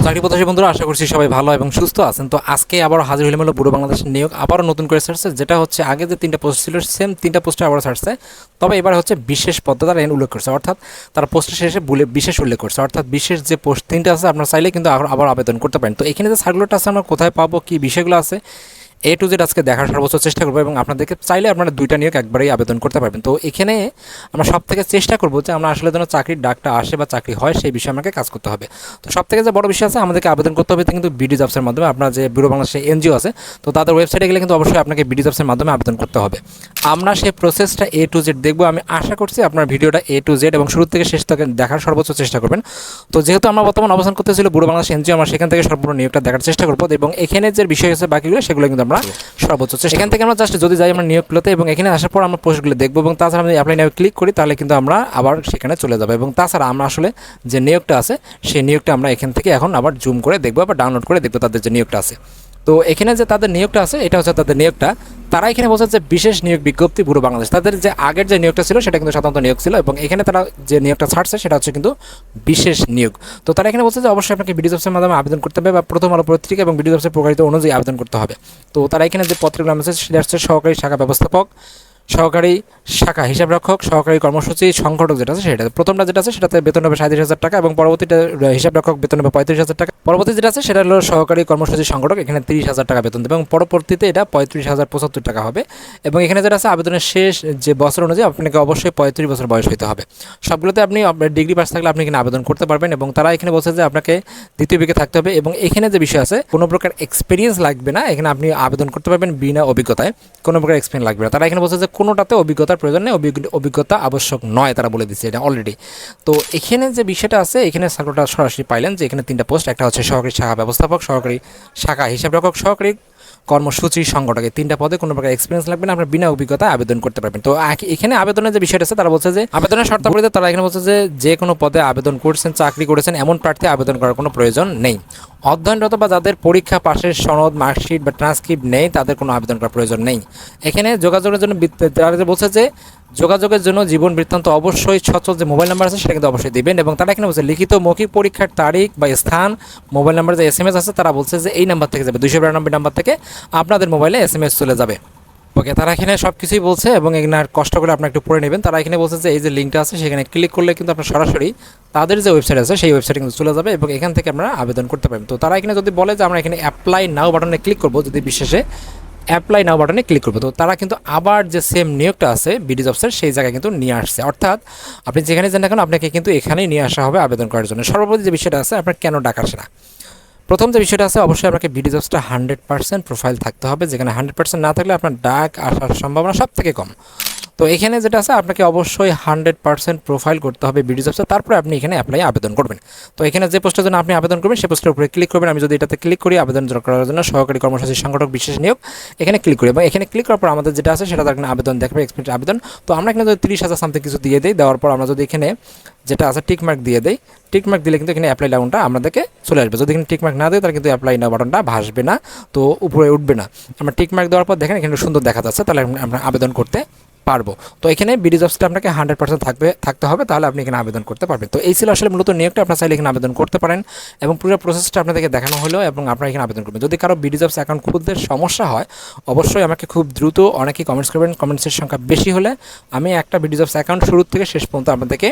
চাকরি প্রত্যাশী বন্ধুরা, আশা করছি সবাই ভালো এবং সুস্থ আছেন। তো আজকে আবার হাজির হলাম বুড়ো বাংলাদেশের নিয়োগ, আবারও নতুন করে ছাড়ছে, যেটা হচ্ছে আগে যে 3টা পোস্ট ছিল সেম 3টা পোস্টে আবার ছাড়ছে। তবে এবার হচ্ছে বিশেষ পদ্ধতি তারা উল্লেখ করছে, অর্থাৎ তারা পোস্টের শেষে বিশেষ উল্লেখ করছে, অর্থাৎ বিশেষ যে পোস্ট 3টা আছে আপনার চাইলে কিন্তু আবার আবেদন করতে পারেন। তো এখানে যে সার্কুলারটা আছে আমরা কোথায় পাবো, কী বিষয়গুলো আছে, A to Z আজকে দেখার সর্বোচ্চ চেষ্টা করবো এবং আপনাদেরকে চাইলে আপনারা 2টা নিয়োগ একবারেই আবেদন করতে পারবেন। তো এখানে আমরা সব থেকে চেষ্টা করবো যে আমরা আসলে যেন চাকরির ডাকটা আসে বা চাকরি হয় সেই বিষয়ে আমাকে কাজ করতে হবে। তো সব থেকে যে বড় বিষয় আছে, আমাদেরকে আবেদন করতে হবে কিন্তু বিডি জবসের মাধ্যমে। আপনার যে ব্যুরো বাংলাদেশে এনজিও আছে, তো তাদের ওয়েবসাইটে গেলে কিন্তু অবশ্যই আপনাকে বিডি জবসের মাধ্যমে আবেদন করতে হবে। আমরা সেই প্রসেসটা A to Z দেখবো। আমি আশা করছি আপনার ভিডিওটা A to Z এবং শুরু থেকে শেষ থেকে দেখার সর্বোচ্চ চেষ্টা করবেন। তো যেহেতু আমরা বর্তমান অবস্থান করতেছিল ব্যুরো বাংলাদেশ এনজিও, আমরা সেখান থেকে সম্পূর্ণ নিয়োগটা দেখার চেষ্টা করবো এবং এখানে যে বিষয় আছে বাকিগুলো সেগুলো কিন্তু আমরা সর্বোচ্চ এখান থেকে আমরা জাস্ট যদি যাই আমরা নিয়োগগুলোতে এবং এখানে আসার পর আমরা পোস্টগুলো দেখবো এবং তাছাড়া আমরা অ্যাপ্লাই নাও ক্লিক করি, তাহলে কিন্তু আমরা আবার সেখানে চলে যাবো। এবং তাছাড়া আমরা আসলে যে নিয়োগটা আছে সেই নিয়োগটা আমরা এখান থেকে এখন আবার জুম করে দেখবো বা ডাউনলোড করে দেখবো তাদের যে নিয়োগটা আছে। তো এখানে যে তাদের নিয়োগটা আছে এটা হচ্ছে তাদের নিয়োগটা। তারা এখানে বলছে যে বিশেষ নিয়োগ বিজ্ঞপ্তি ব্যুরো বাংলাদেশ। তাদের যে আগের যে নিয়োগটা ছিল সেটা কিন্তু সাধারণত নিয়োগ ছিল এবং এখানে তারা যে নিয়োগটা ছাড়ছে সেটা হচ্ছে কিন্তু বিশেষ নিয়োগ। তো তারা এখানে বলছে যে অবশ্যই আপনাকে বিডি জবসের মাধ্যমে আবেদন করতে হবে বা প্রথম আলো পত্রিকা এবং বিডি জবসের প্রকাশিত অনুযায়ী আবেদন করতে হবে। তো তারা এখানে যে পত্রগুলো আছে সেটা হচ্ছে সহকারী শাখা ব্যবস্থাপক, সহকারী শাখা হিসাবরক্ষক, সহকারী কর্মসূচি সংগঠক যেটা আছে সেটা। প্রথমটা যেটা আছে সেটাতে বেতন হবে 37,000 টাকা এবং পরবর্তীটা হিসাবরক্ষক বেতন হবে 35,000 টাকা। পরবর্তী যেটা আছে সেটা হলো সহকারী কর্মসূচি সংগঠক, এখানে 30,000 টাকা বেতন দেবে এবং পরবর্তীতে এটা 35,075 টাকা হবে। এবং এখানে যেটা আছে আবেদনের শেষ যে বছর অনুযায়ী আপনাকে অবশ্যই 35 বছর বয়স হতে হবে। সবগুলোতে আপনি ডিগ্রি পাস থাকলে আপনি এখানে আবেদন করতে পারবেন এবং তারা এখানে বলছে যে আপনাকে দ্বিতীয় বিকে থাকতে হবে এবং এখানে যে বিষয় আছে কোনো প্রকার এক্সপিরিয়েন্স লাগবে না, এখানে আপনি আবেদন করতে পারবেন বিনা অভিজ্ঞতায়, কোনো প্রকার এক্সপিরিয়েন্স লাগবে না। তারা এখানে বলছে যে কোনোটাতে অভিজ্ঞতার প্রয়োজন নেই, অভিজ্ঞতা আবশ্যক নয়, তারা বলে দিচ্ছে এটা অলরেডি। তো এখানে যে বিষয়টা আছে, এখানে সার্কুলারটা সরাসরি পাইলেন যে এখানে 3টা পোস্ট, একটা হচ্ছে সহকারী শাখা ব্যবস্থাপক, সহকারী শাখা হিসাবরক্ষক, সহকারী কর্মসূচি সংগঠক। এই 3টা পদে কোনো প্রকার এক্সপিরিয়েন্স লাগবে না, আপনার বিনা অভিজ্ঞতায় আবেদন করতে পারবেন। তো এখানে আবেদনের যে বিষয়টা আছে তারা বলছে যে আবেদনের শর্তাবলীতে তারা এখানে বলছে যে কোনো পদে আবেদন করছেন, চাকরি করেছেন এমন প্রার্থী আবেদন করার কোনো প্রয়োজন নেই। অধ্যয়নরত বা যাদের পরীক্ষা পাশের সনদ, মার্কশিট বা ট্রান্সক্রিপ্ট নেই তাদের কোনো আবেদন করার প্রয়োজন নেই। এখানে যোগাযোগের জন্য তারা যে বলছে যে যোগাযোগের জন্য জীবন বৃত্তান্ত অবশ্যই সচল যে মোবাইল নাম্বার আছে সেটা কিন্তু অবশ্যই দিবেন এবং তারা এখানে বলছে লিখিত মৌখিক পরীক্ষার তারিখ বা স্থান, মোবাইল নাম্বার যে SMS আছে তারা বলছে যে এই নাম্বার থেকে যাবে, 292 নাম্বার থেকে আপনাদের মোবাইলে SMS চলে যাবে। ওকে, তারা এখানে সব কিছুই বলছে এবং এখানে কষ্ট করে আপনার একটু পড়ে নেবেন। তারা এখানে বলছে যে এই যে লিঙ্কটা আছে সেখানে ক্লিক করলে কিন্তু আপনার সরাসরি তাদের যে ওয়েবসাইট আছে সেই ওয়েবসাইটে কিন্তু চলে যাবে এবং এখান থেকে আপনারা আবেদন করতে পারবেন। তো তারা এখানে যদি বলে যে আমরা এখানে অ্যাপ্লাই নাও বাটনে ক্লিক করবো, যদি বিশেষে অ্যাপ্লাই নাও বাটনে ক্লিক করবো, তো তারা কিন্তু আবার যে সেম নিয়োগটা আছে বিডি জবসের সেই জায়গায় কিন্তু নিয়ে আসছে। অর্থাৎ আপনি যেখানে যান না কেন আপনাকে কিন্তু এখানেই নিয়ে আসা হবে আবেদন করার জন্য। সর্বপ্রতি যে বিষয়টা আছে আপনার কেন ডাকার সেটা, প্রথম যে বিষয়টা আছে অবশ্যই আপনাকে বিডি জবসটা 100% প্রোফাইল থাকতে হবে, যেখানে 100% না থাকলে আপনার ডাক আসার সম্ভাবনা সব থেকে কম। তো এখানে যেটা আছে আপনাকে অবশ্যই 100% প্রোফাইল করতে হবে বিডি জবসে, তারপরে আপনি এখানে অ্যাপ্লাই আবেদন করবেন। তো এখানে যে পোস্টের জন্য আপনি আবেদন করবেন সেই পোস্টের উপরে ক্লিক করবেন। আমি যদি এটাতে ক্লিক করি আবেদন করার জন্য সহকারী কর্মসূচি সংগঠক বিশেষ নিয়োগ, এখানে ক্লিক করি এবং এখানে ক্লিক করার পর আমাদের যেটা আছে সেটা এখানে আবেদন দেখবে, এক্সপিরিয়েন্স আবেদন। তো আমরা এখানে যদি 30,000 সামথিং কিছু দিয়ে দিই, দেওয়ার পর আমরা যদি এখানে যেটা আছে টিকমার্ক দিয়ে দেই, টিকমার্ক দিলে কিন্তু এখানে অ্যাপ্লাই নাউটা আমাদেরকে চলে আসবে। যদি এখানে টিকমার্ক না দেয় তাহলে কিন্তু অ্যাপ্লাই নাও বাটনটা ভাসবে না, তো উপরে উঠবে না। আমরা টিকমার্ক দেওয়ার পর দেখেন এখানে সুন্দর দেখা যাচ্ছে, তাহলে আমরা আবেদন করতে পারবো। তো এখানে বিডি জবসটা আপনাকে 100% থাকতে হবে, তাহলে আপনি এখানে আবেদন করতে পারবেন। তো এই ছিল আসলে মূলত নিয়োগটা, আপনার চাইলে এখানে আবেদন করতে পারেন এবং পুরো প্রসেসটা আপনাদেরকে দেখানো হলো এবং আপনারা এখানে আবেদন করবেন। যদি কারো বিডি জবস অ্যাকাউন্ট খুলতে সমস্যা হয় অবশ্যই আমাকে খুব দ্রুত অনেকেই কমেন্টস করবেন, কমেন্টসের সংখ্যা বেশি হলে আমি একটা বিডি জবস অ্যাকাউন্ট শুরু থেকে শেষ পর্যন্ত আপনাদেরকে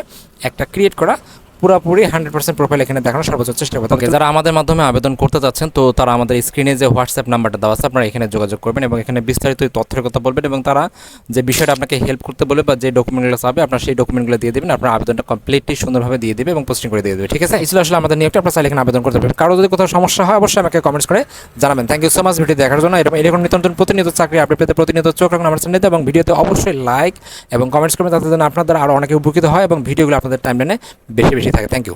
একটা ক্রিয়েট করা পুরোপুরি 100% প্রোফাইল এখানে দেখানোর সর্বোচ্চ চেষ্টা করতে হবে। যারা আমাদের মাধ্যমে আবেদন করতে যাচ্ছেন তো তারা আমাদের স্ক্রিনে যে হোয়াটসঅ্যাপ নাম্বারটা দেওয়া আছে আপনারা এখানে যোগাযোগ করবেন এবং এখানে বিস্তারিত তথ্যের কথা বলবেন এবং তারা যে বিষয়টা আপনাকে হেল্প করতে বলবে বা যে ডকুমেন্টগুলো চাবে আপনার সেই ডকুমেন্টগুলো দিয়ে দেবেন, আপনার আবেদনটা কমপ্লিটলি সুন্দরভাবে দিয়ে দেবে এবং পোস্টিং করে দিয়ে দেবে। ঠিক আছে, এই ছিল আসলে আমাদের নিয়োগটা, আপনারা চাইলে এখানে আবেদন করতে পারবেন। কারো যদি কোথাও সমস্যা হয় অবশ্যই আমাকে কমেন্টস করে জানাবেন। Thank you so much video দেখার জন্য। এরকম নিত্য নতুন প্রতিনিয়ত চাকরি আপডেট পেতে প্রতিনিয়ত চোখ রাখুন আমার চ্যানেলে এবং ভিডিওতে অবশ্যই লাইক এবং কমেন্টস করবেন, তাতে যেন আপনাদের আরও অনেকে উপকৃত হয় এবং ভিডিওগুলো আপনাদের টাইমলাইনে বেশি বেশি থাকে। Thank you.